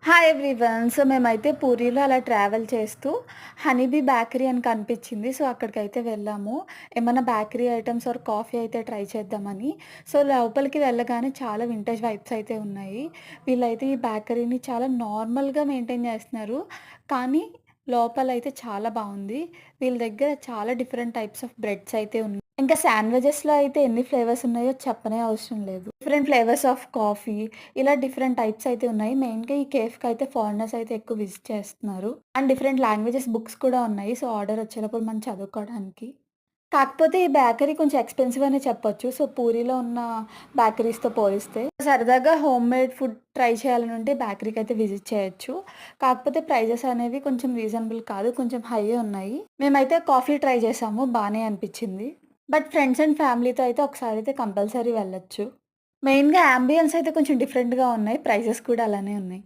Hi everyone. So, మేమైతే పూరీలో అలా travel చేస్తూ హనీబీ బేకరీ అని కనిపించింది. సో, అక్కడికైతే వెళ్ళాము. ఏమన్నా బేకరీ ఐటెమ్స్ ఆర్ కాఫీ అయితే ట్రై చేద్దామని. సో, లోపలికి వెళ్ళగానే చాలా వింటేజ్ వైబ్స్ అయితే ఉన్నాయి. వీళ్ళైతే ఈ బేకరీని చాలా నార్మల్‌గా మెయింటైన్ చేస్తున్నారు. కానీ లోపలైతే చాలా బావుంది. వీళ్ళ దగ్గర చాలా డిఫరెంట్ టైప్స్ ఆఫ్ బ్రెడ్స్ అయితే ఉన్నాయి. ఇంకా శాండ్‌విచెస్‌లో అయితే ఎన్ని ఫ్లేవర్స్ ఉన్నాయో చెప్పనే అవసరం లేదు. డిఫరెంట్ ఫ్లేవర్స్ ఆఫ్ కాఫీ ఇలా డిఫరెంట్ టైప్స్ అయితే ఉన్నాయి. మెయిన్‌గా ఈ కేఫ్‌కి అయితే ఫారినర్స్ అయితే ఎక్కువ విజిట్ చేస్తున్నారు. అండ్ డిఫరెంట్ లాంగ్వేజెస్ బుక్స్ కూడా ఉన్నాయి. సో, ఆర్డర్ వచ్చేటప్పుడు మనం చదువుకోవడానికి. కాకపోతే ఈ బేకరీ కొంచెం ఎక్స్‌పెన్సివ్ అనే చెప్పొచ్చు. సో, పూరీలో ఉన్న బేకరీస్‌తో పోలిస్తే. సరదాగా హోమ్‌మేడ్ ఫుడ్ ట్రై చేయాలనుంటే బేకరీకైతే విజిట్ చేయొచ్చు. కాకపోతే ప్రైజెస్ అనేవి కొంచెం రీజనబుల్ కాదు. కొంచెం హైయే ఉన్నాయి. మేమైతే కాఫీ ట్రై చేసాము. బానే అనిపిచ్చింది. బట్ ఫ్రెండ్స్ అండ్ ఫ్యామిలీతో అయితే ఒకసారైతే కంపల్సరీ వెళ్ళొచ్చు. మెయిన్‌గా యాంబియన్స్ అయితే కొంచెం డిఫరెంట్‌గా ఉన్నాయి. ప్రైజెస్ కూడా అలానే ఉన్నాయి.